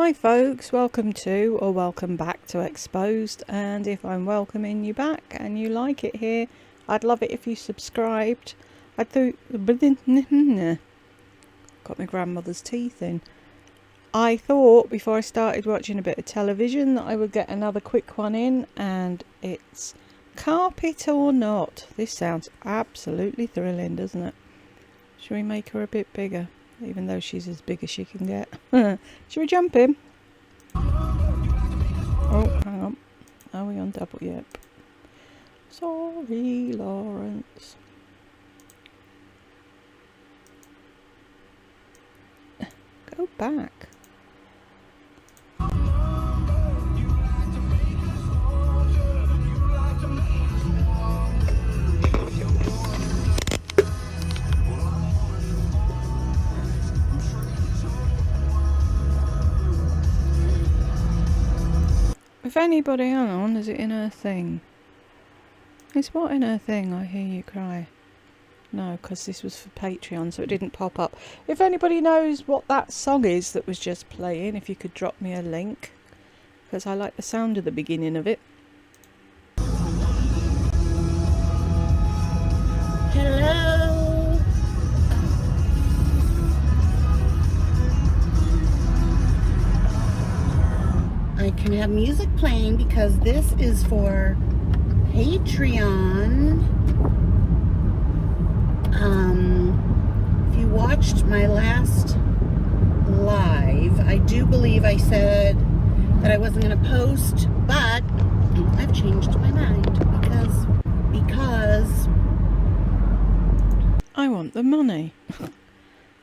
Hi folks, welcome to or welcome back to Exposed, and if I'm welcoming you back and you like it here, I'd love it if you subscribed. Got my grandmother's teeth in. I thought before I started watching a bit of television that I would get another quick one in, and it's Carpet or Not. This sounds absolutely thrilling, doesn't it? Should we make her a bit bigger? Even though she's as big as she can get. Should we jump in? Oh, hang on. Are we on double? Yep. Sorry, Lawrence. Go back. If anybody, hang on, is it in her thing? It's what in her thing? I hear you cry. No, because this was for Patreon, so it didn't pop up. If anybody knows what that song is that was just playing, if you could drop me a link, because I like the sound of the beginning of it. Hello. I can have music playing because this is for Patreon. If you watched my last live, I do believe I said that I wasn't going to post, but I've changed my mind because I want the money.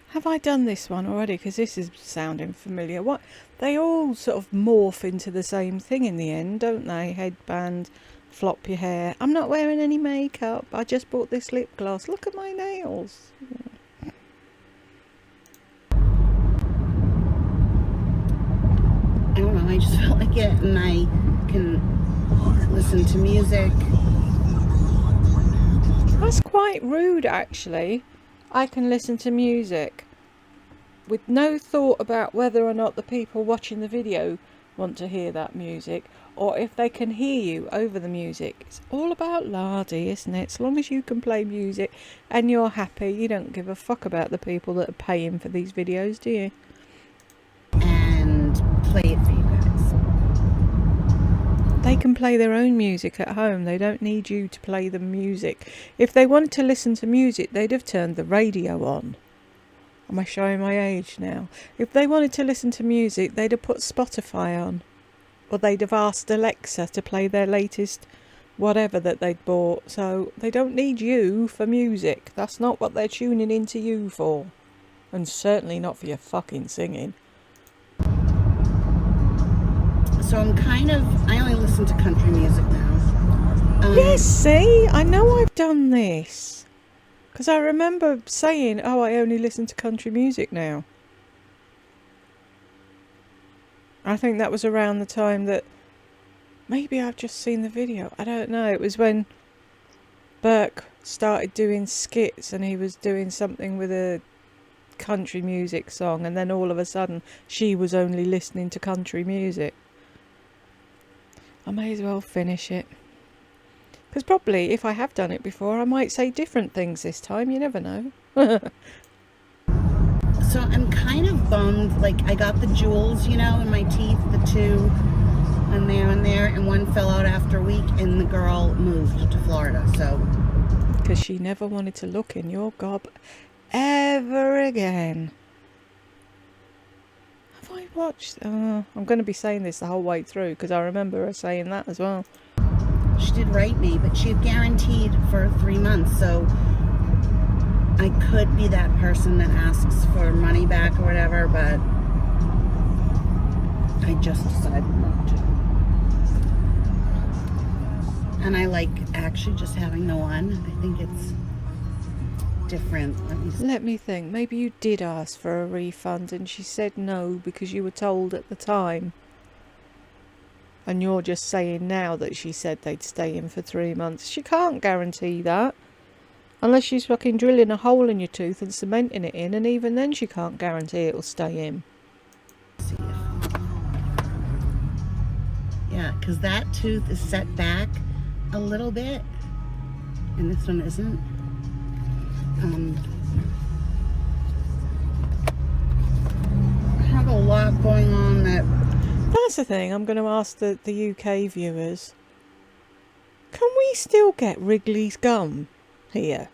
Have I done this one already? Because this is sounding familiar. What? They all sort of morph into the same thing in the end, don't they? Headband, flop your hair. I'm not wearing any makeup. I just bought this lip gloss. Look at my nails. I don't know, I just felt like it, and I can listen to music. That's quite rude, actually. I can listen to music with no thought about whether or not the people watching the video want to hear that music, or if they can hear you over the music. It's all about lardy, isn't it? As long as you can play music and you're happy, you don't give a fuck about the people that are paying for these videos, do you? And play it for you guys. They can play their own music at home. They don't need you to play them music. If they wanted to listen to music, they'd have turned the radio on. Am I showing my age now? If they wanted to listen to music, they'd have put Spotify on. Or they'd have asked Alexa to play their latest whatever that they'd bought. So they don't need you for music. That's not what they're tuning into you for. And certainly not for your fucking singing. So I only listen to country music now. Yes, see? I know I've done this. Because I remember saying, oh, I only listen to country music now. I think that was around the time that... Maybe I've just seen the video. I don't know. It was when Burke started doing skits and he was doing something with a country music song, and then all of a sudden she was only listening to country music. I may as well finish it. Because probably if I have done it before, I might say different things this time. You never know. So I'm kind of bummed. Like, I got the jewels, in my teeth, the two, and there, and one fell out after a week, and the girl moved to Florida, so. Because she never wanted to look in your gob ever again. Have I watched... I'm going to be saying this the whole way through, because I remember her saying that as well. She did write me, but she had guaranteed for 3 months, so I could be that person that asks for money back or whatever, but I just decided not to. And I like actually just having no one. I think it's different. Let me think. Maybe you did ask for a refund and she said no because you were told at the time. And you're just saying now that she said they'd stay in for 3 months. She can't guarantee that. Unless she's fucking drilling a hole in your tooth and cementing it in, and even then she can't guarantee it'll stay in. See if that, because that tooth is set back a little bit, and this one isn't. I have a lot going on that... That's the thing, I'm going to ask the UK viewers. Can we still get Wrigley's gum here?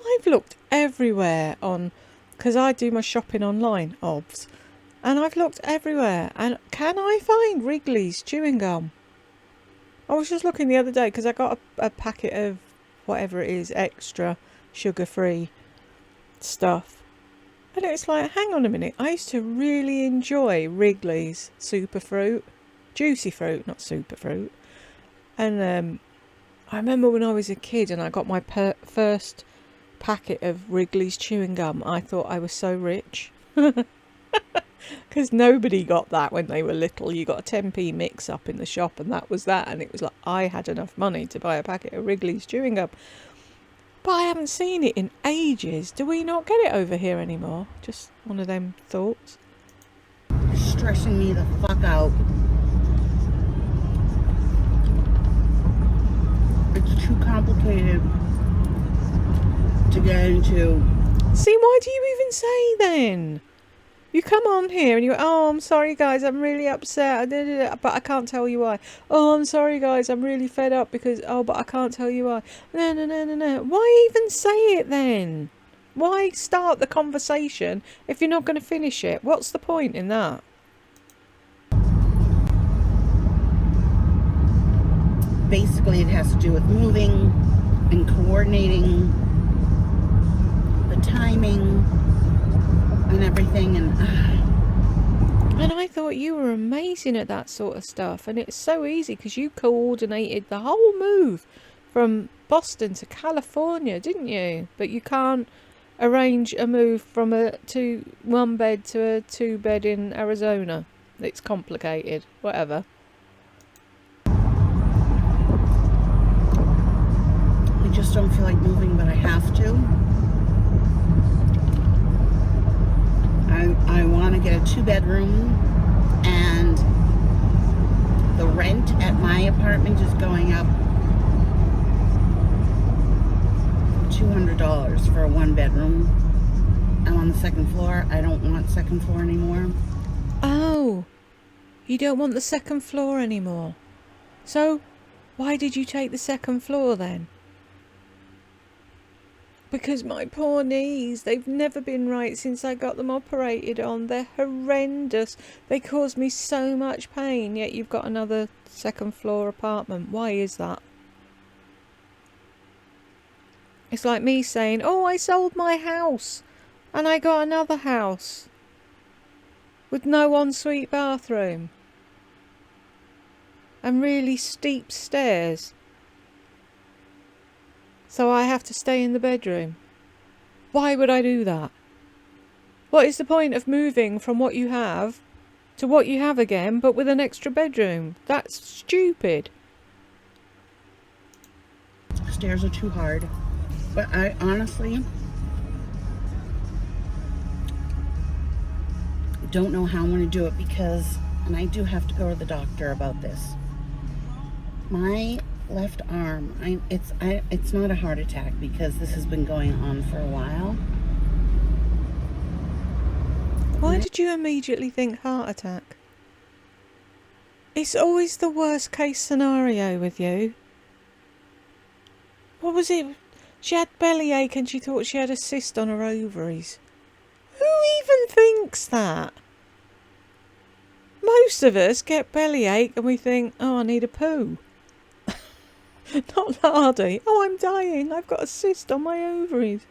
I've looked everywhere on... because I do my shopping online, obvs. And I've looked everywhere. And can I find Wrigley's chewing gum? I was just looking the other day because I got a packet of whatever it is, extra sugar-free stuff. And it's like, hang on a minute. I used to really enjoy Wrigley's Superfruit. Juicy fruit, not superfruit. And I remember when I was a kid and I got my first packet of Wrigley's chewing gum, I thought I was so rich. Because nobody got that when they were little. You got a 10p mix up in the shop and that was that. And it was like, I had enough money to buy a packet of Wrigley's chewing gum. But I haven't seen it in ages. Do we not get it over here anymore? Just one of them thoughts. It's stressing me the fuck out. It's too complicated to get into. See, why do you even say then? You come on here and you go, oh, I'm sorry guys, I'm really upset, but I can't tell you why. Oh, I'm sorry guys, I'm really fed up because, oh, but I can't tell you why. No. Why even say it then? Why start the conversation if you're not going to finish it? What's the point in that? Basically, it has to do with moving and coordinating the timing and everything, and I thought you were amazing at that sort of stuff, and it's so easy because you coordinated the whole move from Boston to California, didn't you? But you can't arrange a move from a 1 bed to a 2 bed in Arizona. It's complicated. Whatever. I just don't feel like moving, but I have to. I want to get a 2-bedroom, and the rent at my apartment is going up $200 for a 1-bedroom. I'm on the 2nd floor. I don't want 2nd floor anymore. Oh, you don't want the 2nd floor anymore. So, why did you take the 2nd floor then? Because my poor knees, they've never been right since I got them operated on. They're horrendous. They cause me so much pain, yet you've got another 2nd floor apartment. Why is that? It's like me saying, oh, I sold my house and I got another house with no ensuite bathroom and really steep stairs. So I have to stay in the bedroom. Why would I do that? What is the point of moving from what you have to what you have again, but with an extra bedroom? That's stupid. Stairs are too hard. But I honestly don't know how I'm going to do it because, and I do have to go to the doctor about this. My left arm, it's not a heart attack because this has been going on for a while. Why did you immediately think heart attack? It's always the worst case scenario with you. What was it? She had bellyache and she thought she had a cyst on her ovaries. Who even thinks that? Most of us get bellyache and we think, oh, I need a poo. Not Lardy. Oh, I'm dying. I've got a cyst on my ovaries.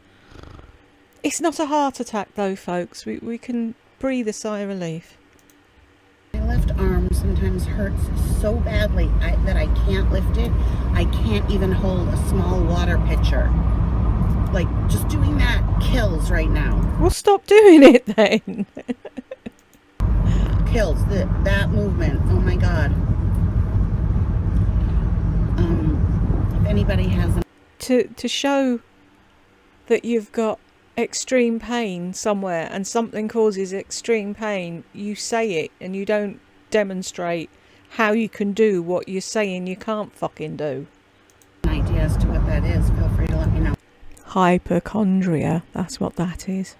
It's not a heart attack though, folks. We can breathe a sigh of relief. My left arm sometimes hurts so badly that I can't lift it. I can't even hold a small water pitcher. Like, just doing that kills right now. Well, stop doing it then. Kills. That movement. Oh my God. If anybody has to show that you've got extreme pain somewhere and something causes extreme pain, you say it and you don't demonstrate how you can do what you're saying you can't fucking do. An idea as to what that is, feel free to let me know. Hypochondria, that's what that is.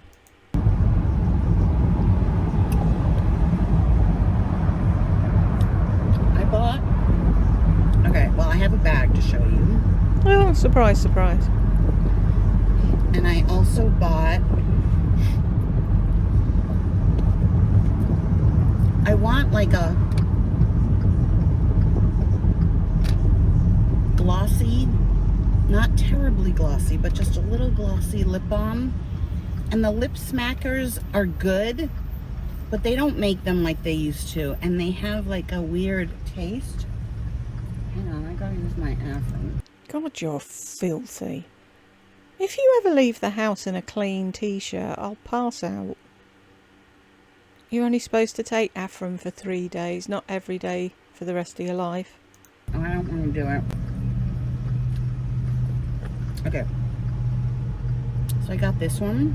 Okay, well, I have a bag to show you. Oh, surprise, surprise. And I also bought, I want like a glossy, not terribly glossy, but just a little glossy lip balm. And the lip smackers are good, but they don't make them like they used to. And they have like a weird taste. Hang on, I gotta use my Afrin. God, you're filthy. If you ever leave the house in a clean t-shirt, I'll pass out. You're only supposed to take Afrin for 3 days, not every day for the rest of your life. Oh, I don't want to do it. Okay. So I got this one.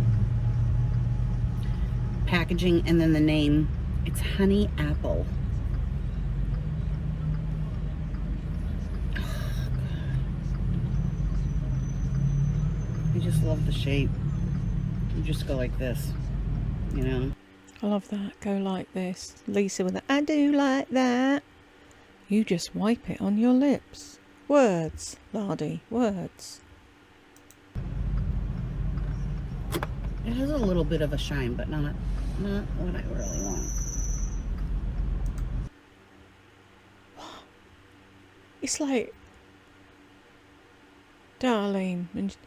Packaging and then the name. It's Honey Apple. I just love the shape. You just go like this, you know. I love that. Go like this. Lisa with the I do like that. You just wipe it on your lips. Words, Lardy, words. It has a little bit of a shine, but not what I really want. It's like, darling, and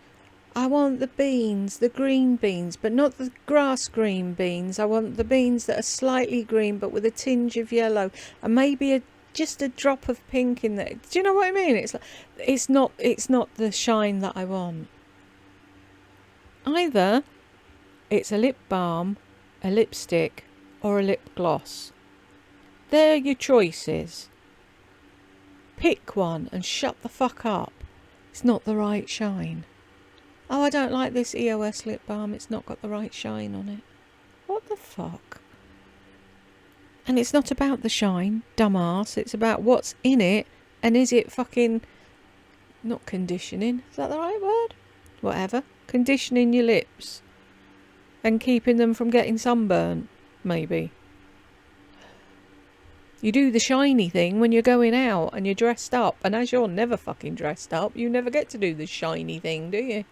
I want the beans, the green beans, but not the grass green beans. I want the beans that are slightly green, but with a tinge of yellow, and maybe just a drop of pink in there. Do you know what I mean? It's like, it's not the shine that I want. Either it's a lip balm, a lipstick, or a lip gloss. They're your choices. Pick one and shut the fuck up. It's not the right shine. Oh, I don't like this EOS lip balm. It's not got the right shine on it. What the fuck? And it's not about the shine, dumbass. It's about what's in it, and is it fucking not conditioning? Is that the right word? Whatever. Conditioning your lips and keeping them from getting sunburnt, maybe. You do the shiny thing when you're going out and you're dressed up, and as you're never fucking dressed up, you never get to do the shiny thing, do you?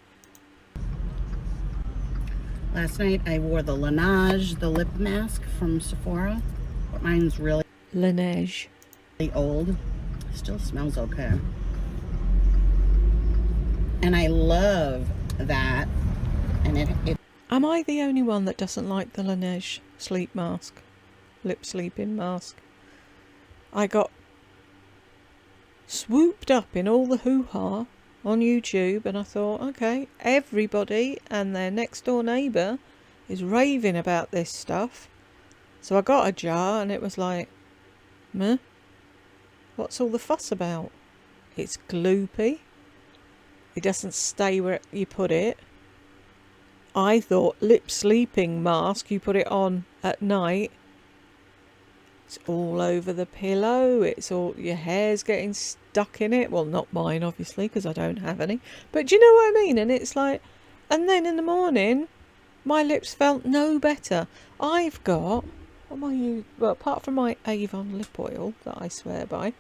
Last night I wore the Laneige, the lip mask from Sephora. But mine's really Laneige. old. Still smells okay. And I love that. And it Am I the only one that doesn't like the Laneige sleep mask? Lip sleeping mask? I got swooped up in all the hoo-ha on YouTube, and I thought, okay, everybody and their next door neighbour is raving about this stuff. So I got a jar and it was like, meh? What's all the fuss about? It's gloopy. It doesn't stay where you put it. I thought lip sleeping mask, you put it on at night. It's all over the pillow. It's all, your hair's getting stuck in it. Well, not mine, obviously, because I don't have any. But do you know what I mean? And it's like, and then in the morning, my lips felt no better. I've got, what am I using? Well, apart from my Avon lip oil that I swear by,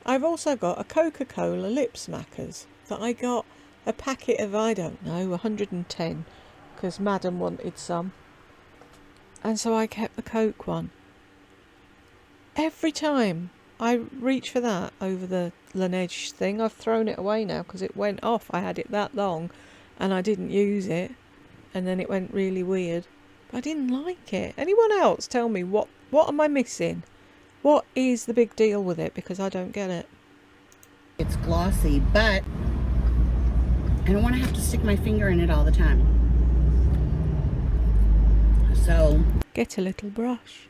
I've also got a Coca-Cola lip smackers that I got a packet of, I don't know, 110, because Madam wanted some. And so I kept the Coke one. Every time I reach for that over the Laneige thing, I've thrown it away now because it went off. I had it that long and I didn't use it, and then it went really weird. But I didn't like it. Anyone else tell me what am I missing? What is the big deal with it? Because I don't get it. it's glossy, but I don't want to have to stick my finger in it all the time. So Get a little brush.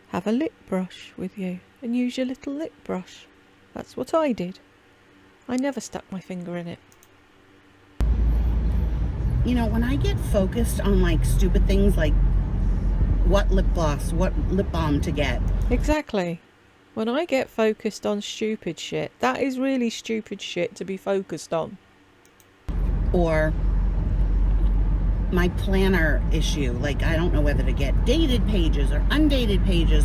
Have a lip brush with you and use your little lip brush. That's what I did. I never stuck my finger in it. you know, when I get focused on like stupid things like what lip gloss, what lip balm to get, Exactly. When I get focused on stupid shit, that is really stupid shit to be focused on. Or my planner issue, like I don't know whether to get dated pages or undated pages,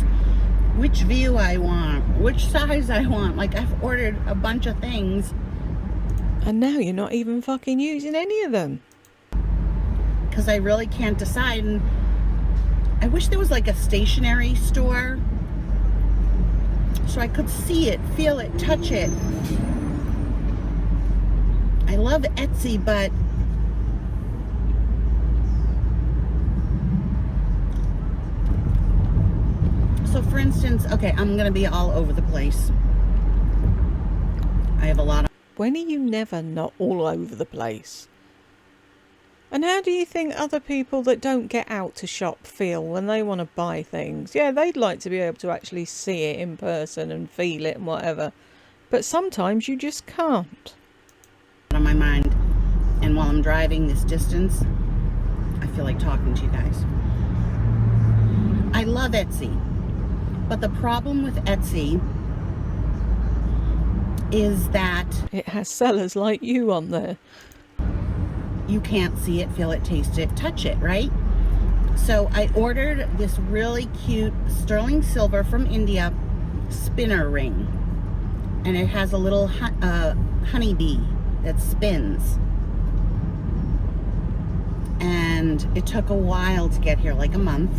which view I want, which size I want. Like I've ordered a bunch of things. And now you're not even fucking using any of them. Because I really can't decide. And I wish there was like a stationery store so I could see it, feel it, touch it. I love Etsy, but so for instance, okay, I'm gonna be all over the place. I have a lot of... When are you never not all over the place? And how do you think other people that don't get out to shop feel when they want to buy things? Yeah, they'd like to be able to actually see it in person and feel it and whatever. But sometimes you just can't. On my mind, and while I'm driving this distance, I feel like talking to you guys. I love Etsy, but the problem with Etsy is that it has sellers like you on there. You can't see it, feel it, taste it, touch it, right? So I ordered this really cute sterling silver from India spinner ring, and it has a little honeybee that spins. And it took a while to get here, like a month.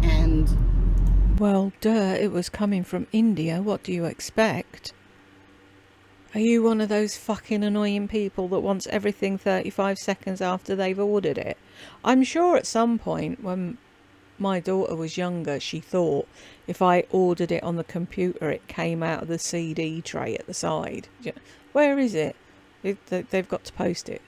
And well, duh, it was coming from India. What do you expect? Are you one of those fucking annoying people that wants everything 35 seconds after they've ordered it? I'm sure at some point when my daughter was younger, she thought if I ordered it on the computer, it came out of the CD tray at the side. Where is it? They've got to post it.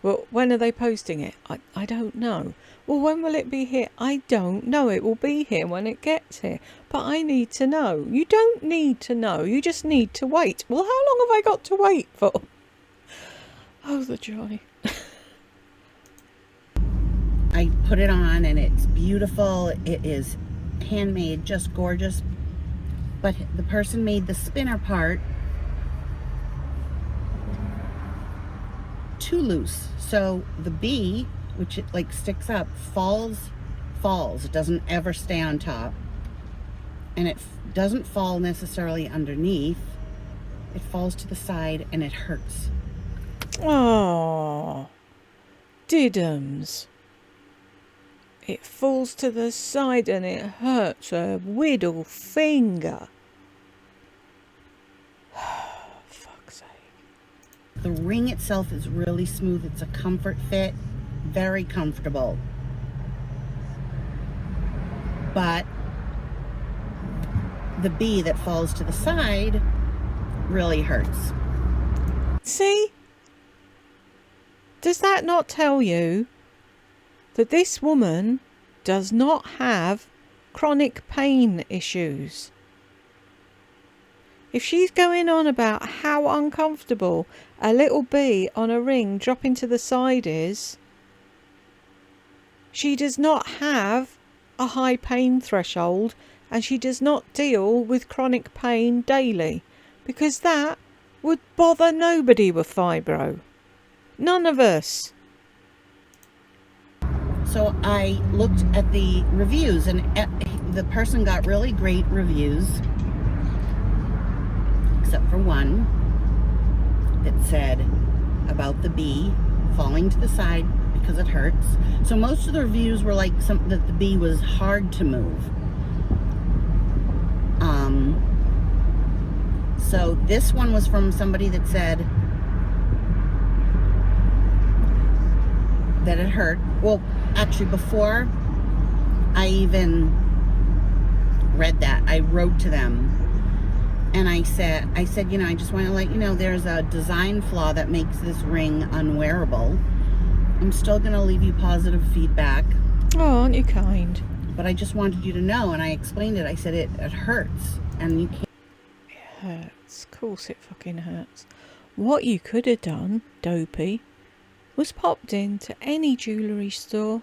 Well, when are they posting it? I don't know. Well, when will it be here? I don't know. It will be here when it gets here. But I need to know. You don't need to know. You just need to wait. Well, how long have I got to wait for? Oh, the joy. I put it on and it's beautiful. It is handmade, just gorgeous. But the person made the spinner part too loose. So the bee, which it like sticks up, falls. It doesn't ever stay on top. And it doesn't fall necessarily underneath. It falls to the side and it hurts. Oh, diddums. It falls to the side and it hurts a whittle finger. Fuck's sake. The ring itself is really smooth. It's a comfort fit. Very comfortable. But the bee that falls to the side really hurts. See? Does that not tell you that this woman does not have chronic pain issues? If she's going on about how uncomfortable a little bee on a ring dropping to the side is, she does not have a high pain threshold and she does not deal with chronic pain daily, because that would bother nobody with fibro. None of us. So I looked at the reviews, and the person got really great reviews, except for one that said about the bee falling to the side because it hurts. So most of the reviews were like that the bee was hard to move. So this one was from somebody that said that it hurt. Well, actually, before I even read that, I wrote to them and I said, you know, I just want to let you know there's a design flaw that makes this ring unwearable. I'm still going to leave you positive feedback. Oh, aren't you kind? But I just wanted you to know, and I explained it. I said it hurts, and you can't. It hurts. Of course it fucking hurts. What you could have done, dopey, was popped into any jewellery store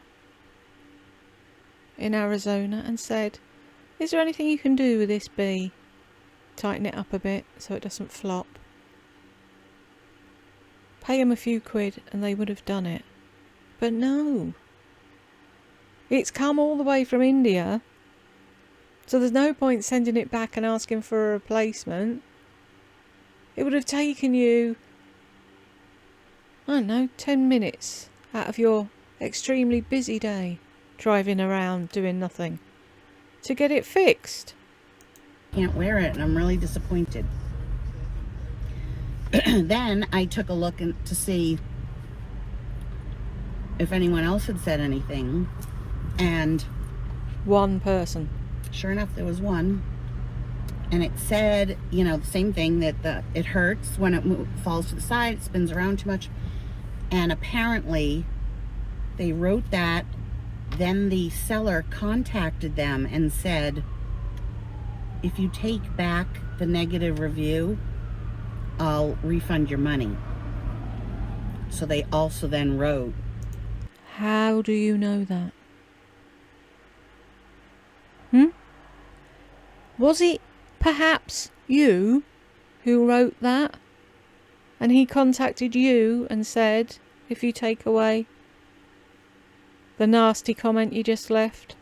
in Arizona and said, is there anything you can do with this bee? tighten it up a bit so it doesn't flop. Pay them a few quid and they would have done it. But no. It's come all the way from India. So there's no point sending it back and asking for a replacement. It would have taken you, I don't know, 10 minutes out of your extremely busy day driving around doing nothing to get it fixed. Can't wear it and I'm really disappointed. Then I took a look to see if anyone else had said anything, and one person. Sure enough, there was one, and it said, you know, the same thing, that it hurts when it falls to the side, it spins around too much. And apparently they wrote that, then the seller contacted them and said, if you take back the negative review, I'll refund your money. So they also then wrote. How do you know that? Was it perhaps you who wrote that? And he contacted you and said, if you take away the nasty comment you just left,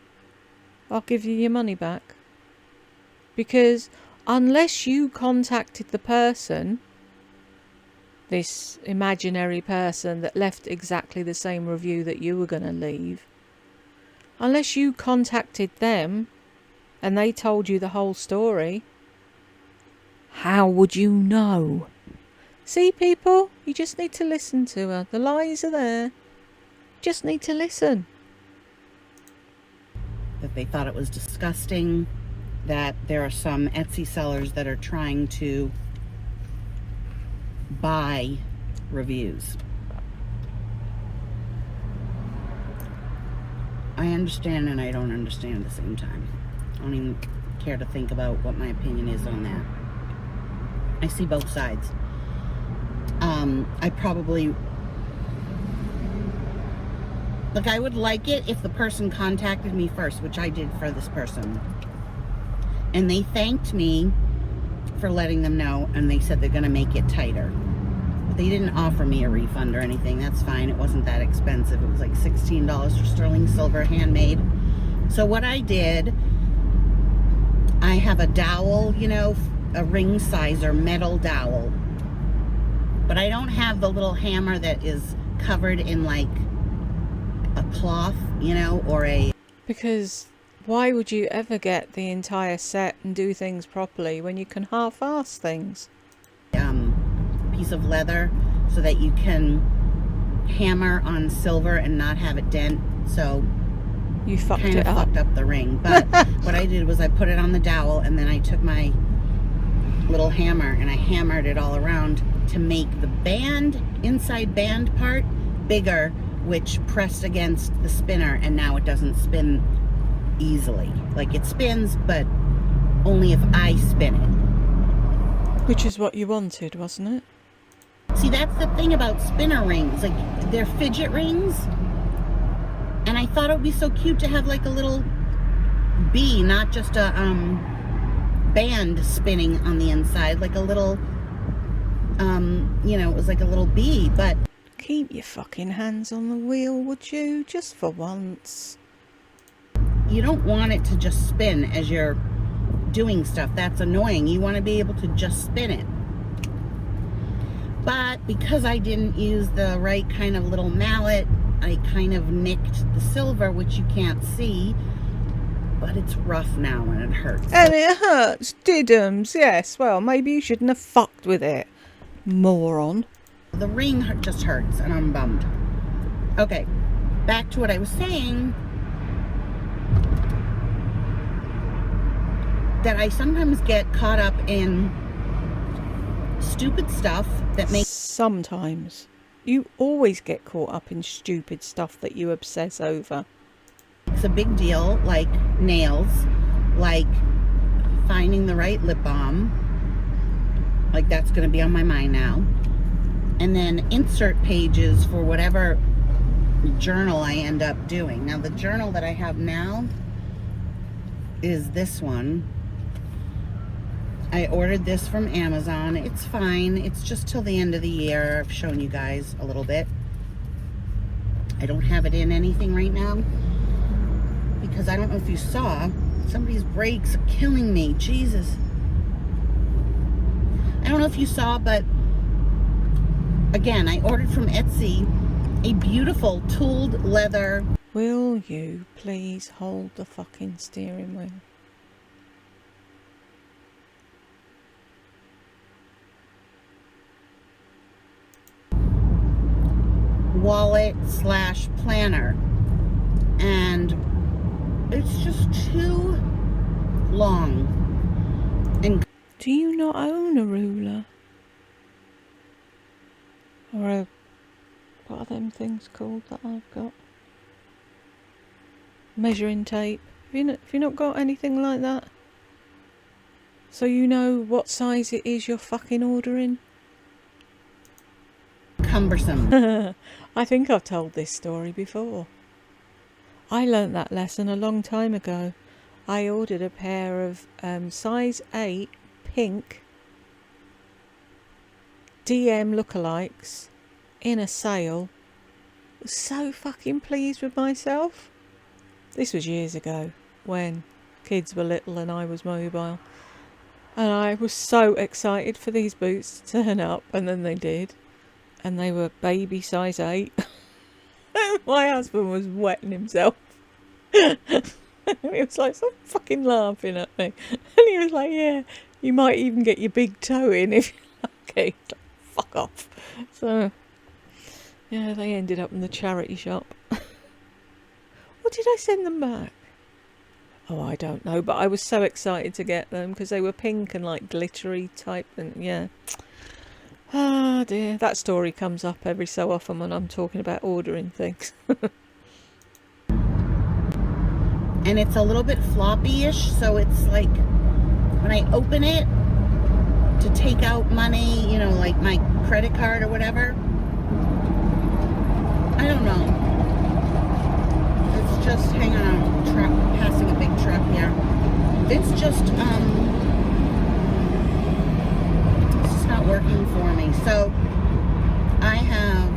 I'll give you your money back. Because unless you contacted the person, this imaginary person that left exactly the same review that you were going to leave, unless you contacted them and they told you the whole story, how would you know? See, people, you just need to listen to her. The lies are there. Just need to listen. That they thought it was disgusting, that there are some Etsy sellers that are trying to buy reviews. I understand and I don't understand at the same time. I don't even care to think about what my opinion is on that. I see both sides. I probably, look, I would like it if the person contacted me first, which I did for this person. And they thanked me for letting them know, and they said they're going to make it tighter. But they didn't offer me a refund or anything. That's fine. It wasn't that expensive. It was like $16 for sterling silver, handmade. So what I did, I have a dowel, you know, a ring sizer metal dowel. But I don't have the little hammer that is covered in like a cloth, you know, or a... Because why would you ever get the entire set and do things properly when you can half-ass things? Piece of leather so that you can hammer on silver and not have it dent. So you fucked kind it of up. fucked up the ring. But what I did was I put it on the dowel and then I took my little hammer and I hammered it all around to make the band, inside band part bigger, which pressed against the spinner, and now it doesn't spin easily. Like, it spins, but only if I spin it. Which is what you wanted, wasn't it? See, that's the thing about spinner rings. Like, they're fidget rings. And I thought it would be so cute to have like a little bee, not just a band spinning on the inside, like a little, you know, it was like a little bee, but... Keep your fucking hands on the wheel, would you? Just for once. You don't want it to just spin as you're doing stuff. That's annoying. You want to be able to just spin it. But because I didn't use the right kind of little mallet, I kind of nicked the silver, which you can't see. But it's rough now and it hurts. And it hurts, didums, yes. Well, maybe you shouldn't have fucked with it, moron. The ring just hurts and I'm bummed. Okay, back to what I was saying. That I sometimes get caught up in stupid stuff that makes... Sometimes. You always get caught up in stupid stuff that you obsess over. It's a big deal, like nails, like finding the right lip balm. Like, that's going to be on my mind now. And then insert pages for whatever journal I end up doing. Now, the journal that I have now is this one. I ordered this from Amazon. It's fine. It's just till the end of the year. I've shown you guys a little bit. I don't have it in anything right now because I don't know if you saw, somebody's brakes are killing me. Jesus. I don't know if you saw, but again, I ordered from Etsy a beautiful tooled leather. Will you please hold the fucking steering wheel? Wallet / planner, and it's just too long. And do you not own a ruler? Or a, what are them things called that I've got? Measuring tape. Have you not got anything like that? So you know what size it is you're fucking ordering? cumbersome. I think I've told this story before. I learnt that lesson a long time ago. I ordered a pair of size 8 pink DM lookalikes in a sale. I was so fucking pleased with myself. This was years ago when kids were little and I was mobile. And I was so excited for these boots to turn up, and then they did. And they were baby size 8. My husband was wetting himself. He was like, stop fucking laughing at me. And he was like, yeah, you might even get your big toe in if you're lucky. Like, fuck off. So, yeah, they ended up in the charity shop. Or did I send them back? Oh, I don't know. But I was so excited to get them because they were pink and like glittery type. And yeah. Ah dear, that story comes up every so often when I'm talking about ordering things. And it's a little bit floppy-ish, so it's like when I open it to take out money, you know, like my credit card or whatever, I don't know. It's just, hang on, truck, passing a big truck here. It's just, not working for me. So I have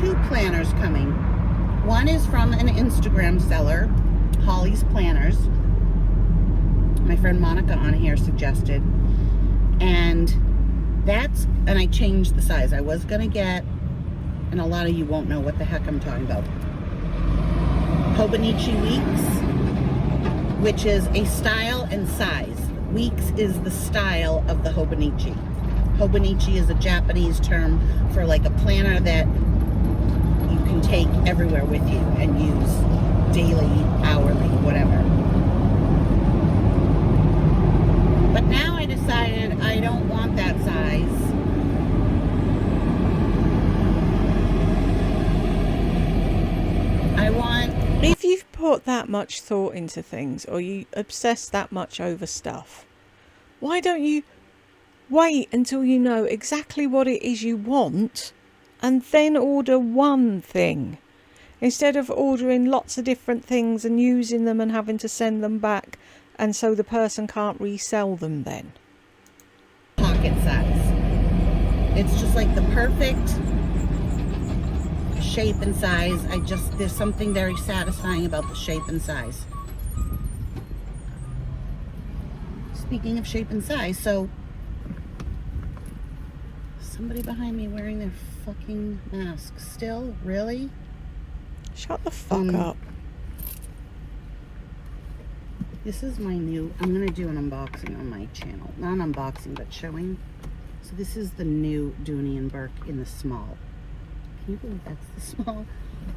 2 planners coming. One is from an Instagram seller, Holly's Planners. My friend Monica on here suggested. And I changed the size. I was gonna get, and a lot of you won't know what the heck I'm talking about, Hobonichi Weeks, which is a style and size. Weeks is the style of the Hobonichi. Hobonichi is a Japanese term for like a planner that you can take everywhere with you and use daily, hourly, whatever. But now I decided I don't want that size. I want... If you've put that much thought into things, or you obsess that much over stuff, why don't you wait until you know exactly what it is you want and then order one thing, instead of ordering lots of different things and using them and having to send them back, and so the person can't resell them then? Pocket size. It's just like the perfect shape and size. There's something very satisfying about the shape and size. Speaking of shape and size, so somebody behind me wearing their fucking mask still? Really? Shut the fuck up. This is my new, I'm going to do an unboxing on my channel. Not an unboxing, but showing. So this is the new Dooney & Bourke in the small. Can you believe that's the small?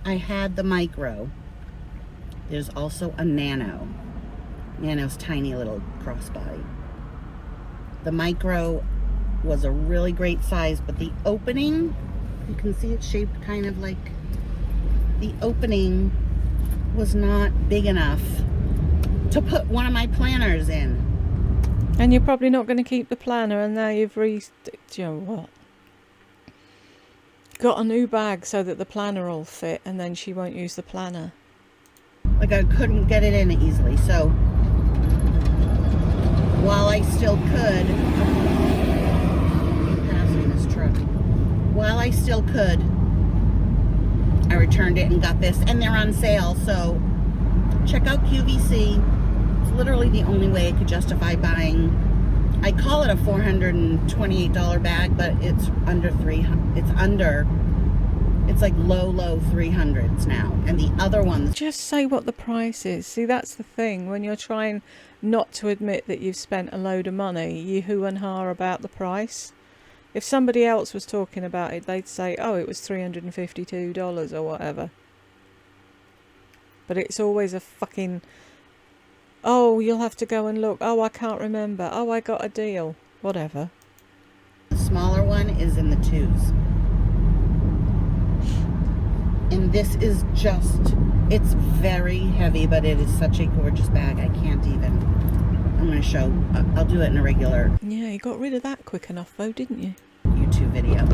I had the micro. There's also a nano. Nano's tiny little crossbody. The micro was a really great size, but the opening, you can see it's shaped kind of like, the opening was not big enough to put one of my planners in. And you're probably not going to keep the planner, and now you've do you know what? Got a new bag so that the planner will fit, and then she won't use the planner. Like I couldn't get it in easily, so while I still still could, passing this truck. While I still could, I returned it and got this, and they're on sale. So check out QVC. It's literally the only way I could justify buying. I call it a $428 bag, but it's under it's like low 300s now. And the other ones, Just say what the price is. See, that's the thing. When you're trying not to admit that you've spent a load of money, you hoo and ha about the price. If somebody else was talking about it, they'd say, oh, it was $352 or whatever. But it's always a fucking, oh, you'll have to go and look. Oh, I can't remember. Oh, I got a deal. Whatever. the smaller one is in the 2s. And this is just, it's very heavy, but it is such a gorgeous bag. I can't even. I'm going to show. I'll do it in a regular Yeah, you got rid of that quick enough though, didn't you? YouTube video.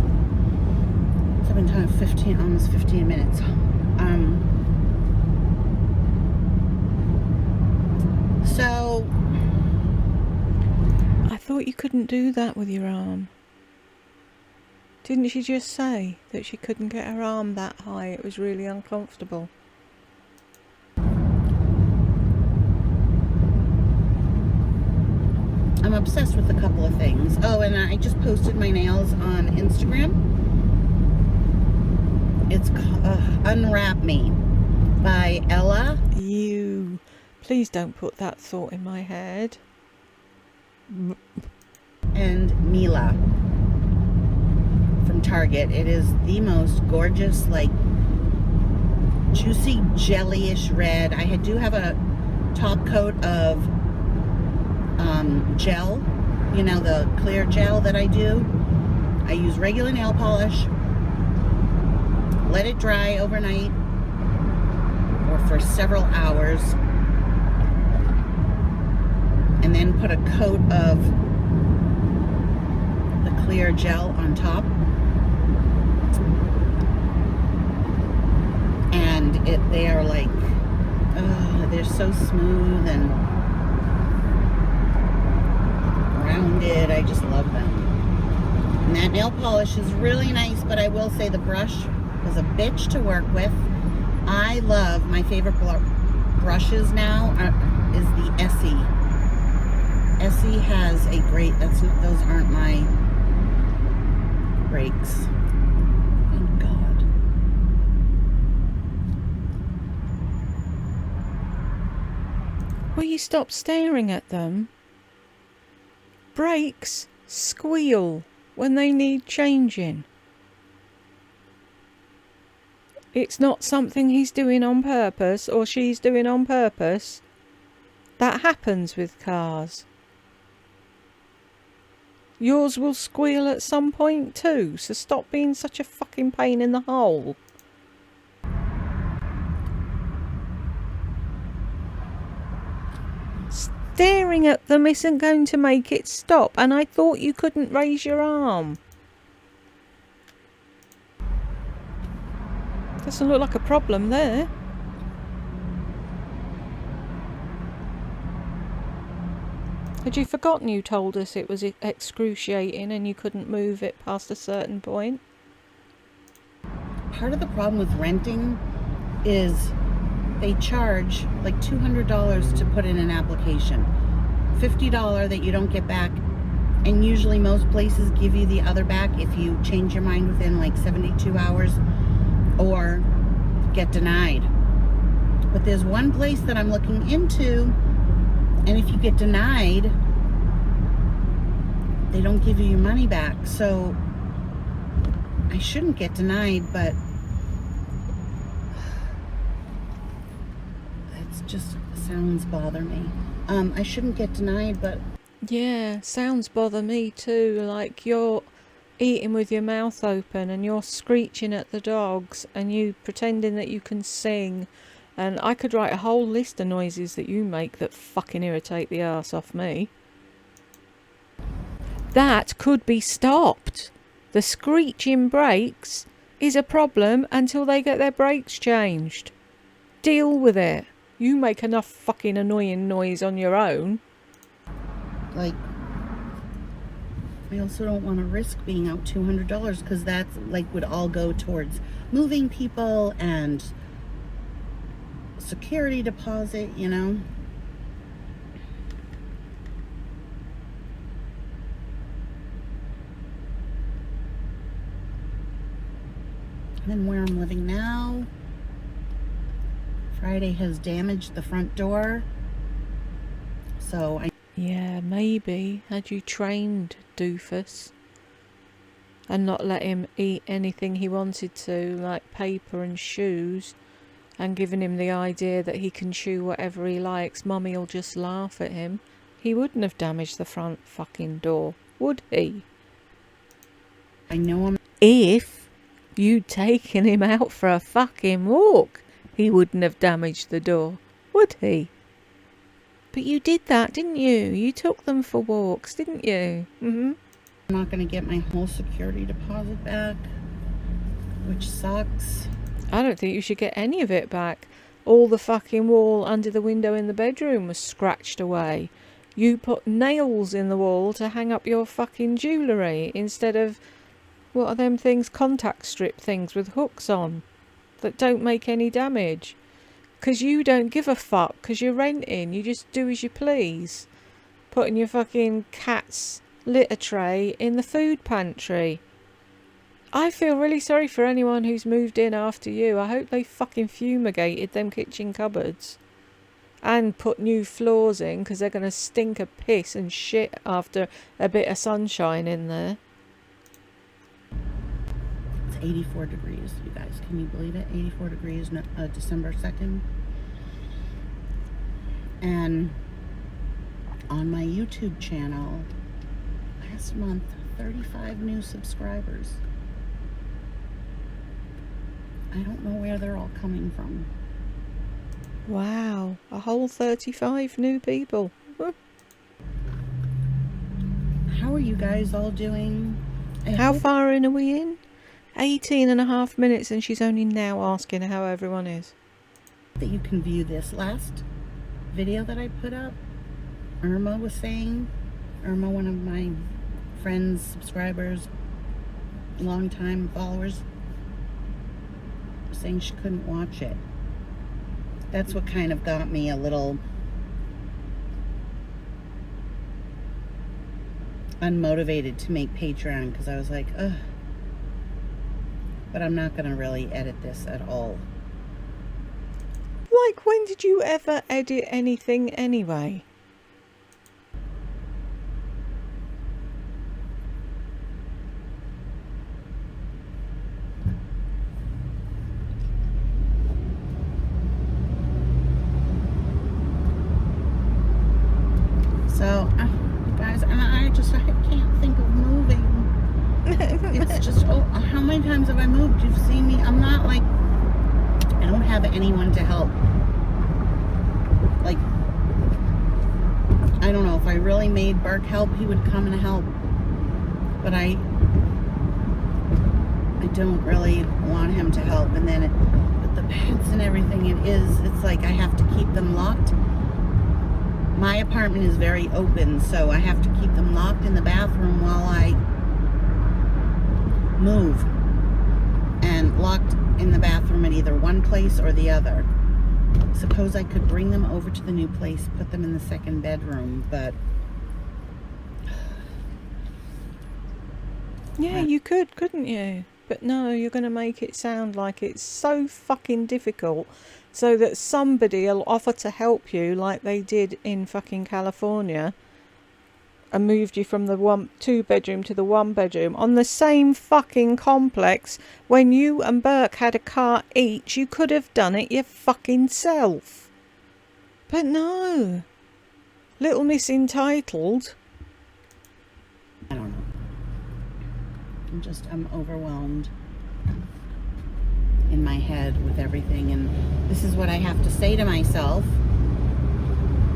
So I've been talking almost 15 minutes. So I thought you couldn't do that with your arm. Didn't she just say that she couldn't get her arm that high? It was really uncomfortable. I'm obsessed with a couple of things. Oh, and I just posted my nails on Instagram. It's Unwrap Me by Ella. You, please don't put that thought in my head. And Mila from Target. It is the most gorgeous, like juicy jellyish red. I do have a top coat of gel, you know, the clear gel that I do. I use regular nail polish, let it dry overnight or for several hours, and then put a coat of the clear gel on top. And they are like, they're so smooth and rounded. I just love them. And that nail polish is really nice, but I will say the brush was a bitch to work with. I love, my favorite brushes now is the Essie. Essie has a great, those aren't my breaks. Thank God. Will you stop staring at them? Brakes squeal when they need changing. It's not something he's doing on purpose or she's doing on purpose. That happens with cars. Yours will squeal at some point too, so stop being such a fucking pain in the hole. Staring at them isn't going to make it stop, and I thought you couldn't raise your arm. Doesn't look like a problem there. Had you forgotten you told us it was excruciating and you couldn't move it past a certain point? Part of the problem with renting is they charge like $200 to put in an application, $50 that you don't get back, and usually most places give you the other back if you change your mind within like 72 hours or get denied. But there's one place that I'm looking into, and if you get denied, they don't give you your money back. So I shouldn't get denied, but it's just sounds bother me. I shouldn't get denied, but Yeah, sounds bother me too. Like you're eating with your mouth open and you're screeching at the dogs and you pretending that you can sing. And I could write a whole list of noises that you make that fucking irritate the arse off me. That could be stopped. The screeching brakes is a problem until they get their brakes changed. Deal with it. You make enough fucking annoying noise on your own. like I also don't want to risk being out $200 because that's like would all go towards moving people and security deposit, you know. And then where I'm living now, Friday has damaged the front door. So Yeah, maybe. Had you trained Doofus and not let him eat anything he wanted to, like paper and shoes, and given him the idea that he can chew whatever he likes, Mummy'll just laugh at him, he wouldn't have damaged the front fucking door, would he? I know I'm... If you'd taken him out for a fucking walk, he wouldn't have damaged the door, would he? But you did that, didn't you? You took them for walks, didn't you? Mm-hmm. I'm not going to get my whole security deposit back, which sucks. I don't think you should get any of it back. All the fucking wall under the window in the bedroom was scratched away. You put nails in the wall to hang up your fucking jewellery instead of, what are them things, contact strip things with hooks on that don't make any damage. 'Cause you don't give a fuck, 'cause you're renting, you just do as you please. Putting your fucking cat's litter tray in the food pantry. I feel really sorry for anyone who's moved in after you. I hope they fucking fumigated them kitchen cupboards. And put new floors in, 'cause they're going to stink of piss and shit after a bit of sunshine in there. It's 84 degrees, you guys. Can you believe it? 84 degrees, December 2nd. And on my YouTube channel, last month, 35 new subscribers. I don't know where they're all coming from. Wow, a whole 35 new people. How are you guys all doing? How far in are we in? 18.5 minutes, and she's only now asking how everyone is. That you can view this last video that I put up. Irma was saying, Irma, one of my friends, subscribers, long-time followers, was saying she couldn't watch it. That's what kind of got me a little unmotivated to make Patreon, because I was like, ugh. But I'm not going to really edit this at all. Like, when did you ever edit anything anyway? So, guys, and I can't think of moving. It's just, oh, how many times have I moved? You've seen me. I'm not like, I don't have anyone to help. Like, I don't know, if I really made Burke help, he would come and help. But I don't really want him to help. And then with the pets and everything, it's like I have to keep them locked. My apartment is very open, so I have to keep them locked in the bathroom while I move, and locked in the bathroom at either one place or the other. Suppose I could bring them over to the new place, put them in the second bedroom, but Yeah, you could, couldn't you? But no, you're going to make it sound like it's so fucking difficult so that somebody will offer to help you like they did in fucking California and moved you from the 2-bedroom to the 1-bedroom on the same fucking complex when you and Burke had a car each. You could have done it your fucking self. But no. Little Miss Entitled. I don't know. I'm overwhelmed in my head with everything, and this is what I have to say to myself.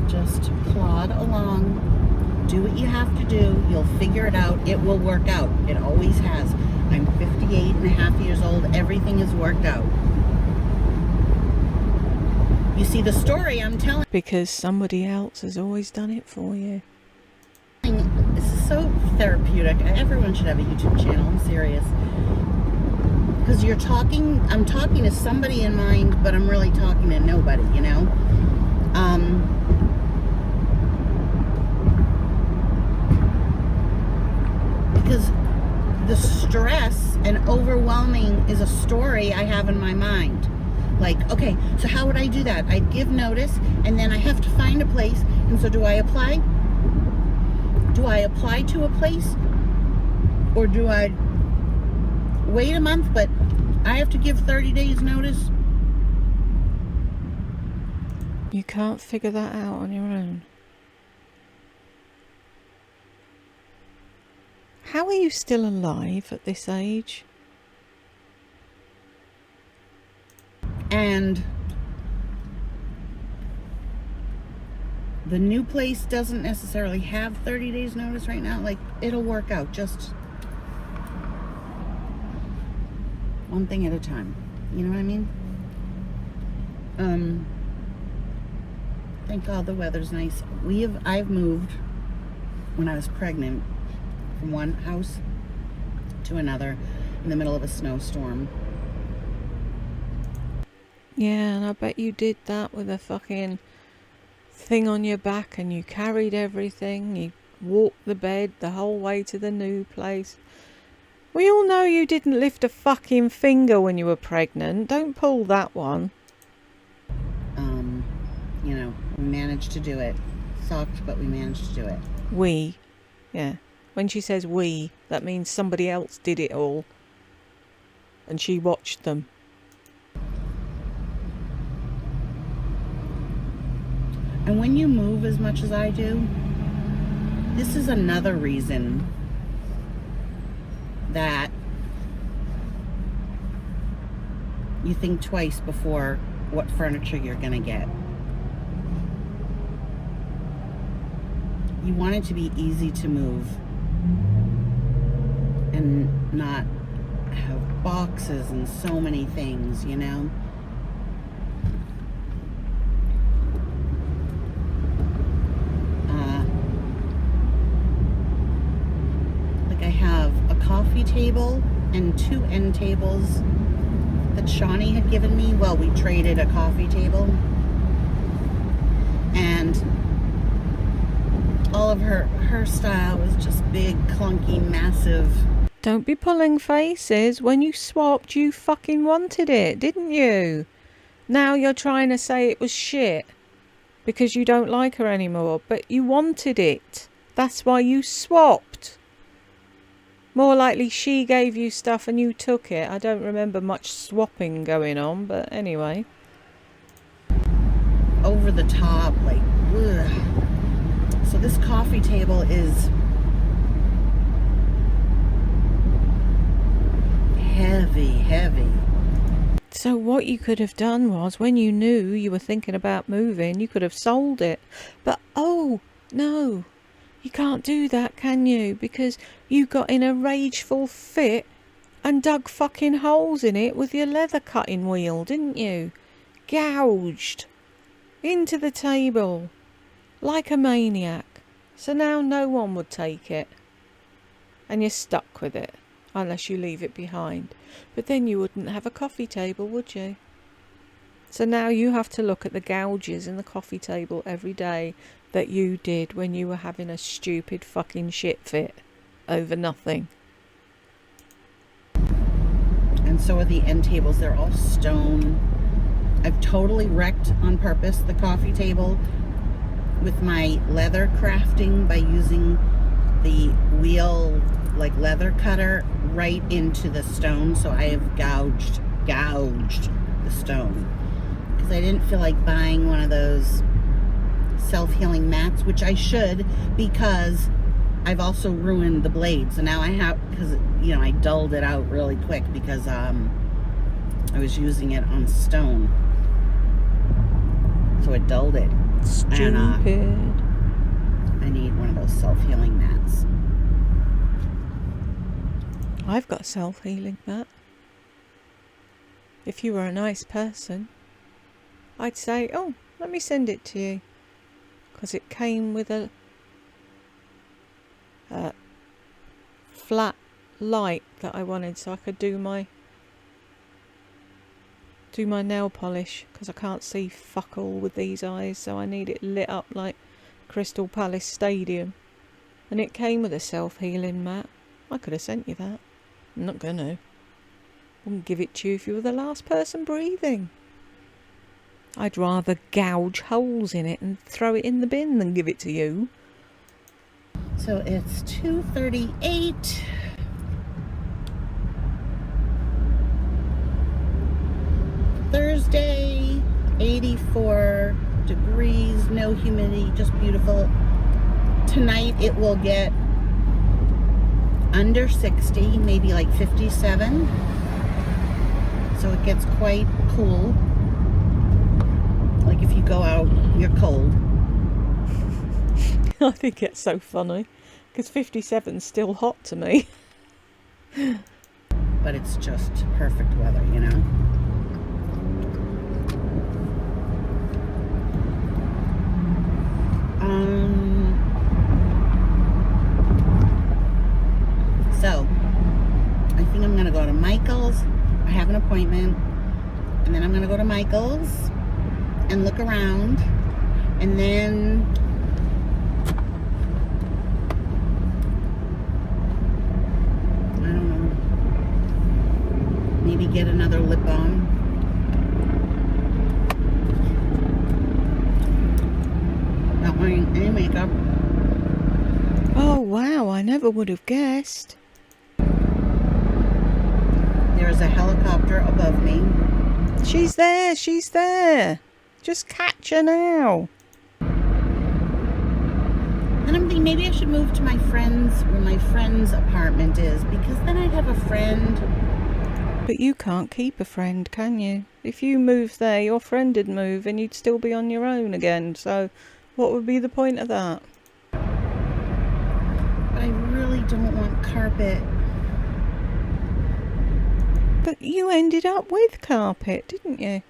Just plod along, do what you have to do, you'll figure it out, it will work out, it always has. I'm 58 and a half years old, everything has worked out. You see, the story I'm telling, Because somebody else has always done it for you. it's the so therapeutic. Everyone should have a YouTube channel. I'm serious. Because I'm talking to somebody in mind, but I'm really talking to nobody, you know? Because the stress and overwhelming is a story I have in my mind. Like, okay, so how would I do that? I'd give notice, and then I have to find a place. And so do I apply? Do I apply to a place? Or do I wait a month, but I have to give 30 days notice? You can't figure that out on your own. How are you still alive at this age? And the new place doesn't necessarily have 30 days notice right now. Like, it'll work out, just one thing at a time. You know what I mean? Thank God the weather's nice. I've moved when I was pregnant from one house to another in the middle of a snowstorm. Yeah, and I bet you did that with a fucking thing on your back, and you carried everything. You walked the bed the whole way to the new place. We all know you didn't lift a fucking finger when you were pregnant. Don't pull that one. You know, we managed to do it. Sucked, but we managed to do it. We. Yeah. When she says we, that means somebody else did it all. And she watched them. And when you move as much as I do, this is another reason that you think twice before what furniture you're gonna get. You want it to be easy to move and not have boxes and so many things, you know? Like I have a coffee table and 2 end tables that Shawnee had given me. Well, we traded a coffee table. And all of her style was just big, clunky, massive. Don't be pulling faces. When you swapped, you fucking wanted it, didn't you? Now you're trying to say it was shit because you don't like her anymore, but you wanted it. That's why you swapped. More likely she gave you stuff and you took it. I don't remember much swapping going on, but anyway. Over the top, like, ugh. So this coffee table is heavy. So what you could have done was, when you knew you were thinking about moving, you could have sold it. But oh, no, you can't do that, can you? Because you got in a rageful fit and dug fucking holes in it with your leather cutting wheel, didn't you? Gouged into the table like a maniac. So now no one would take it. And you're stuck with it, unless you leave it behind. But then you wouldn't have a coffee table, would you? So now you have to look at the gouges in the coffee table every day that you did when you were having a stupid fucking shit fit over nothing. And so are the end tables. They're all stone. I've totally wrecked on purpose the coffee table with my leather crafting by using the wheel, like leather cutter, right into the stone. So I have gouged the stone because I didn't feel like buying one of those self-healing mats, which I should, because I've also ruined the blades. And now I have, because, you know, I dulled it out really quick because I was using it on stone, so it dulled it. Stupid. And, I need one of those self-healing mats. I've got a self-healing mat. If you were a nice person, I'd say, oh, let me send it to you. Because it came with a flat light that I wanted, so I could do my nail polish, because I can't see fuck all with these eyes, so I need it lit up like Crystal Palace Stadium. And it came with a self-healing mat. I could have sent you that. I'm not gonna. Wouldn't give it to you if you were the last person breathing. I'd rather gouge holes in it and throw it in the bin than give it to you. So it's 2:38. Thursday, 84 degrees, no humidity, just beautiful. Tonight it will get under 60, maybe like 57. So it gets quite cool. Like if you go out, you're cold. I think it's so funny, because 57's still hot to me. But it's just perfect weather, you know? So, I think I'm going to go to Michael's. I have an appointment. And then I'm going to go to Michael's and look around. And then I don't know. Maybe get another lip balm. Not wearing any makeup. Oh wow, I never would have guessed. There is a helicopter above me. She's there, she's there. Just catch her now. And I'm thinking maybe I should move to my friend's, where my friend's apartment is, because then I'd have a friend. But you can't keep a friend, can you? If you move there, your friend would move and you'd still be on your own again. So what would be the point of that? But I really don't want carpet. But you ended up with carpet, didn't you?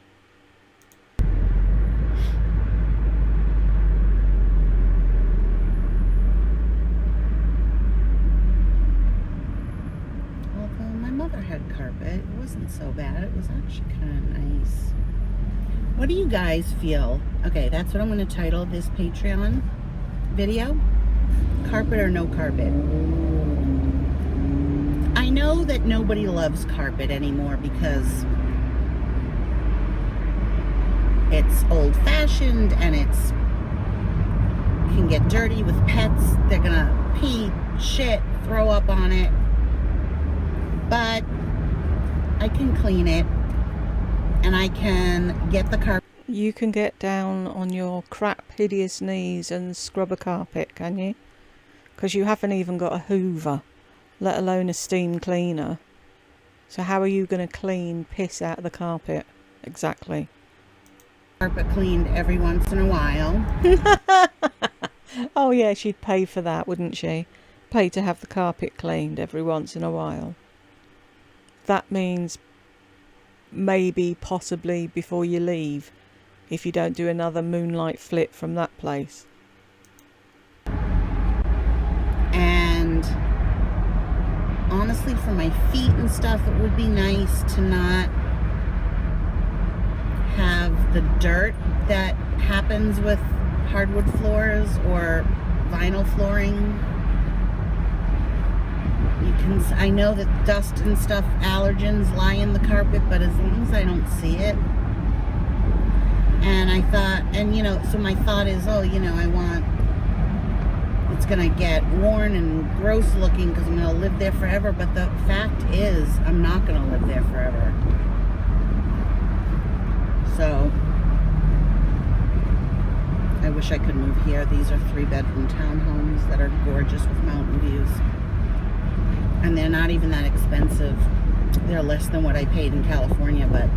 Although my mother had carpet, it wasn't so bad. It was actually kind of nice. What do you guys feel? Okay, that's what I'm going to title this Patreon video. Carpet or no carpet? I know that nobody loves carpet anymore because it's old-fashioned and it's can get dirty with pets. They're gonna pee, shit, throw up on it. But I can clean it and I can get the carpet. You can get down on your crap, hideous knees and scrub a carpet, can you? Because you haven't even got a hoover, let alone a steam cleaner. So how are you going to clean piss out of the carpet? Exactly. Carpet cleaned every once in a while. Oh yeah, she'd pay for that, wouldn't she? Pay to have the carpet cleaned every once in a while. That means maybe, possibly before you leave, if you don't do another moonlight flit from that place. And honestly, for my feet and stuff, it would be nice to not have the dirt that happens with hardwood floors or vinyl flooring. I know that dust and stuff, allergens lie in the carpet, but as long as I don't see it. And I thought, and you know, so my thought is, oh, you know, it's gonna get worn and gross looking because I'm gonna live there forever. But the fact is, I'm not gonna live there forever. So I wish I could move here. These are 3-bedroom townhomes that are gorgeous with mountain views. And they're not even that expensive. They're less than what I paid in California, but I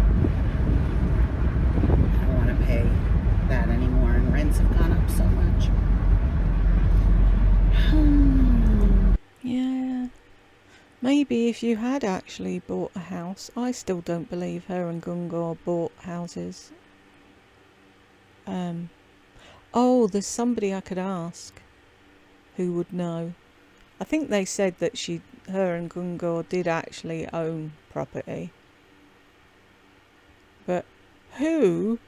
don't want to pay that anymore. And rents have gone up so much. Yeah. Maybe if you had actually bought a house. I still don't believe her and Gungar bought houses. Oh, there's somebody I could ask who would know. I think they said that her and Gungur did actually own property. But who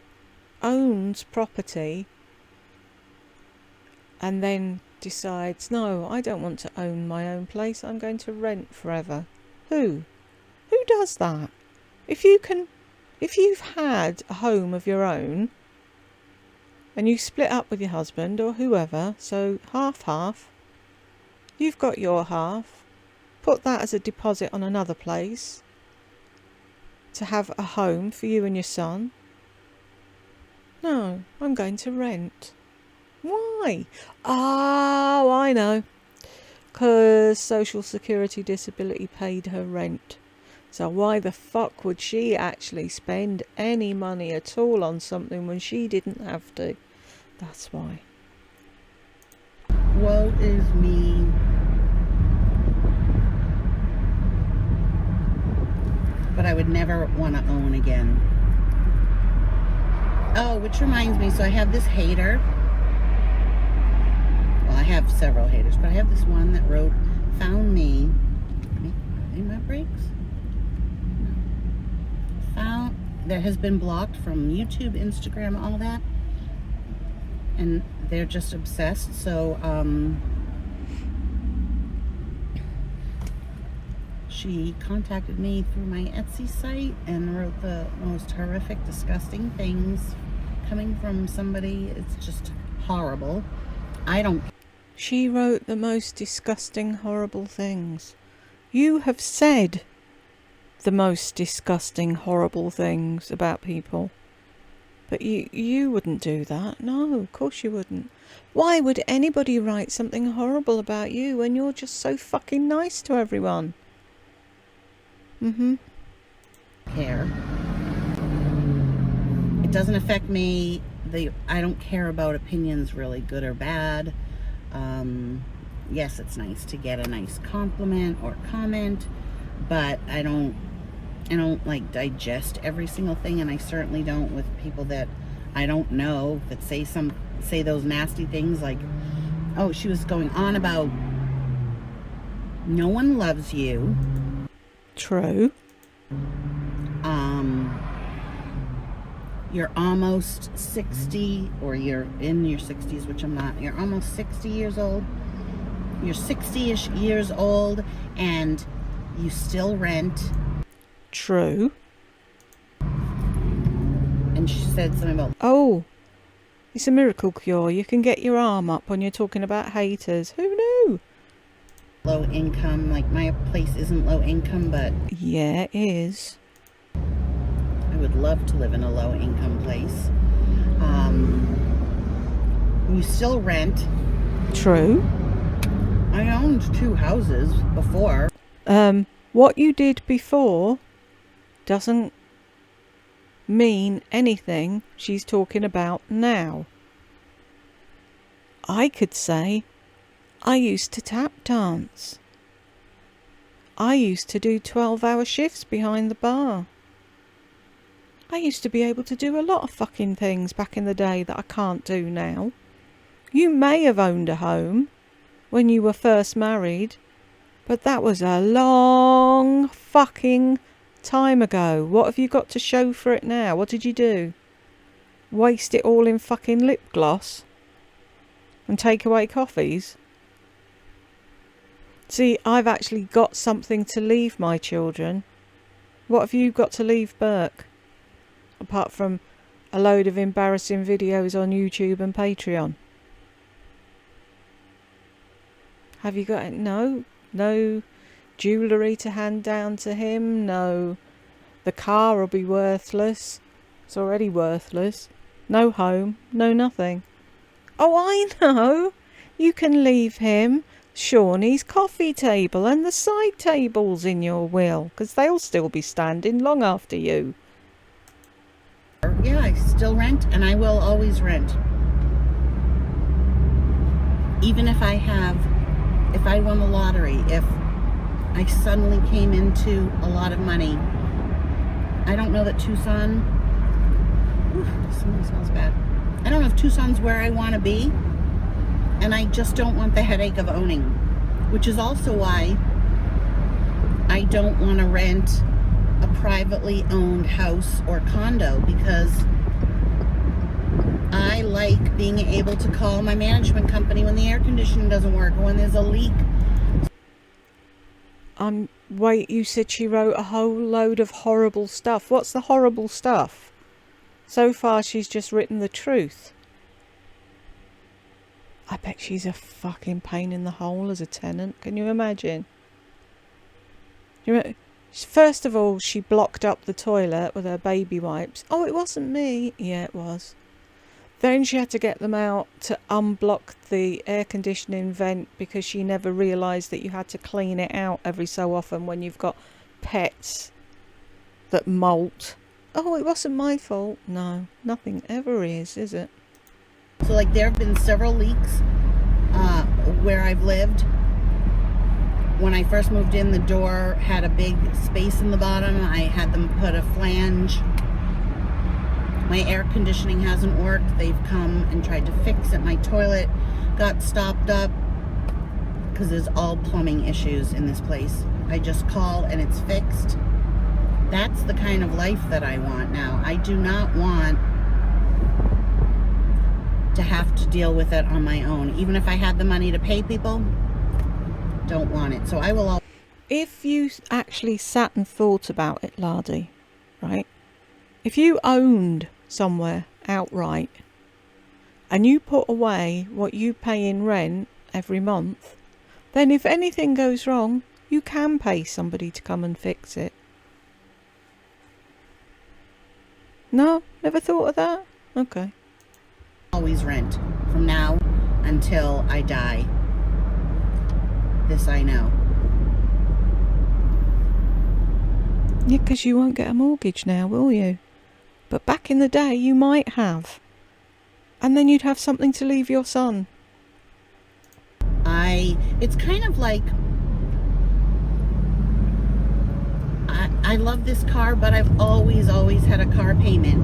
owns property and then decides, no, I don't want to own my own place, I'm going to rent forever? Who does that? If you've had a home of your own and you split up with your husband or whoever, so half, you've got your half, put that as a deposit on another place to have a home for you and your son. No, I'm going to rent. Why? Oh, I know. 'Cause Social Security Disability paid her rent. So why the fuck would she actually spend any money at all on something when she didn't have to? That's why. Woe is me. But I would never want to own again. Oh, which reminds me, so I have this hater. Well, I have several haters, but I have this one that wrote, found me. Are they my brakes? No. That has been blocked from YouTube, Instagram, all that. And they're just obsessed. So, she contacted me through my Etsy site and wrote the most horrific, disgusting things coming from somebody. It's just horrible. She wrote the most disgusting, horrible things. You have said the most disgusting, horrible things about people. But you wouldn't do that. No, of course you wouldn't. Why would anybody write something horrible about you when you're just so fucking nice to everyone? Care. It doesn't affect me. I don't care about opinions, really, good or bad. Yes, it's nice to get a nice compliment or comment, but I don't like digest every single thing, and I certainly don't with people that I don't know that say those nasty things like, oh, she was going on about no one loves you. True. You're almost 60, or you're in your 60s, which I'm not. You're almost 60 years old. You're 60-ish years old, and you still rent. True. And she said something about, oh, it's a miracle cure. You can get your arm up when you're talking about haters. Who knew? low income. Like, my place isn't low income, but yeah, it is. I would love to live in a low income place. You still rent. True. I owned 2 houses before. What you did before doesn't mean anything she's talking about now. I could say, I used to tap dance. I used to do 12-hour shifts behind the bar. I used to be able to do a lot of fucking things back in the day that I can't do now. You may have owned a home when you were first married, but that was a long fucking time ago. What have you got to show for it now? What did you do? Waste it all in fucking lip gloss? And take away coffees? See, I've actually got something to leave my children. What have you got to leave Burke? Apart from a load of embarrassing videos on YouTube and Patreon. Have you got no jewellery to hand down to him? No. The car will be worthless. It's already worthless. No home. No nothing. Oh, I know. You can leave him Shawnee's coffee table and the side tables in your will, because they'll still be standing long after you. Yeah, I still rent, and I will always rent. Even if I won the lottery, if I suddenly came into a lot of money, I don't know that Tucson, something smells bad. I don't know if Tucson's where I want to be, and I just don't want the headache of owning. which is also why I don't want to rent a privately owned house or condo, because I like being able to call my management company when the air conditioning doesn't work or when there's a leak. Wait, you said she wrote a whole load of horrible stuff. What's the horrible stuff? So far, she's just written the truth. I bet she's a fucking pain in the hole as a tenant. Can you imagine? First of all, she blocked up the toilet with her baby wipes. Oh, it wasn't me. Yeah, it was. Then she had to get them out to unblock the air conditioning vent because she never realised that you had to clean it out every so often when you've got pets that molt. Oh, it wasn't my fault. No, nothing ever is it? So, like, there have been several leaks where I've lived. When I first moved in, the door had a big space in the bottom. I had them put a flange. My air conditioning hasn't worked. They've come and tried to fix it. My toilet got stopped up because there's all plumbing issues in this place. I just call and it's fixed. That's the kind of life that I want now. I do not want to have to deal with it on my own. Even if I had the money to pay people, don't want it. So I will. If you actually sat and thought about it, Lardy, right? If you owned somewhere outright and you put away what you pay in rent every month, then if anything goes wrong, you can pay somebody to come and fix it. No? Never thought of that? Okay. Always rent from now until I die. This I know. Yeah, because you won't get a mortgage now, will you? But back in the day, you might have. And then you'd have something to leave your son. It's kind of like, I love this car, but I've always had a car payment.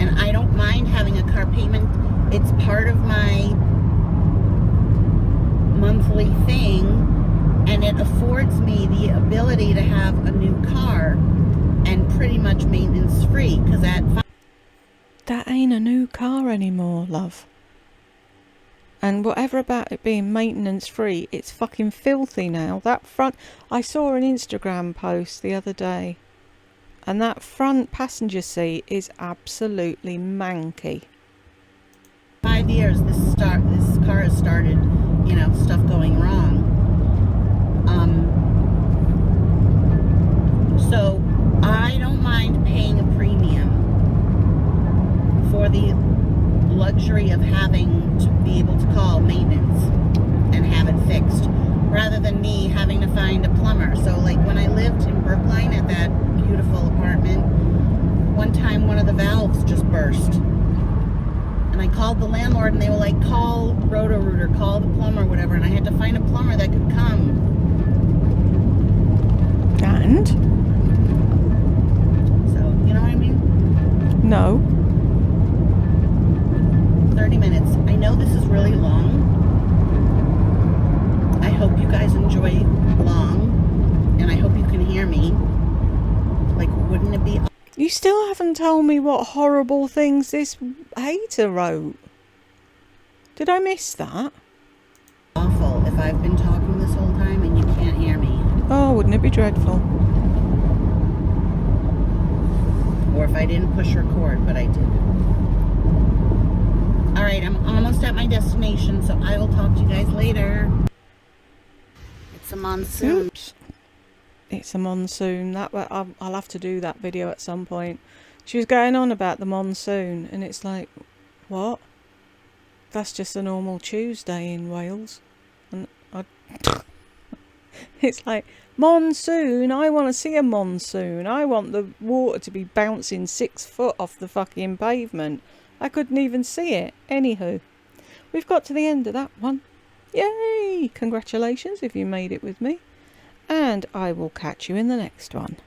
And I don't mind having a car payment. It's part of my monthly thing, and it affords me the ability to have a new car and pretty much maintenance free, because that ain't a new car anymore, love. And whatever about it being maintenance free, it's fucking filthy now. That front, I saw an Instagram post the other day, and that front passenger seat is absolutely manky. 5 years this car has started, stuff going wrong. So I don't mind paying a premium for the luxury of having to be able to call maintenance and have it fixed, rather than me having to find a plumber. So, like, when I lived in Brookline at that beautiful apartment, one time one of the valves just burst. And I called the landlord and they were like, call Roto-Rooter, call the plumber, whatever. And I had to find a plumber that could come. And? So, you know what I mean? No. 30 minutes. I know this is really long. I hope you guys enjoy long. And I hope you can hear me. Like, wouldn't it be... You still haven't told me what horrible things this hater wrote. Did I miss that? Awful if I've been talking this whole time and you can't hear me. Oh, wouldn't it be dreadful? Or if I didn't push record, but I did. Alright, I'm almost at my destination, so I will talk to you guys later. It's a monsoon. Oops. It's a monsoon. I'll have to do that video at some point. She was going on about the monsoon, and it's like, what? That's just a normal Tuesday in Wales. And it's like, monsoon? I want to see a monsoon. I want the water to be bouncing 6 foot off the fucking pavement. I couldn't even see it. Anywho, we've got to the end of that one. Yay! Congratulations if you made it with me. And I will catch you in the next one.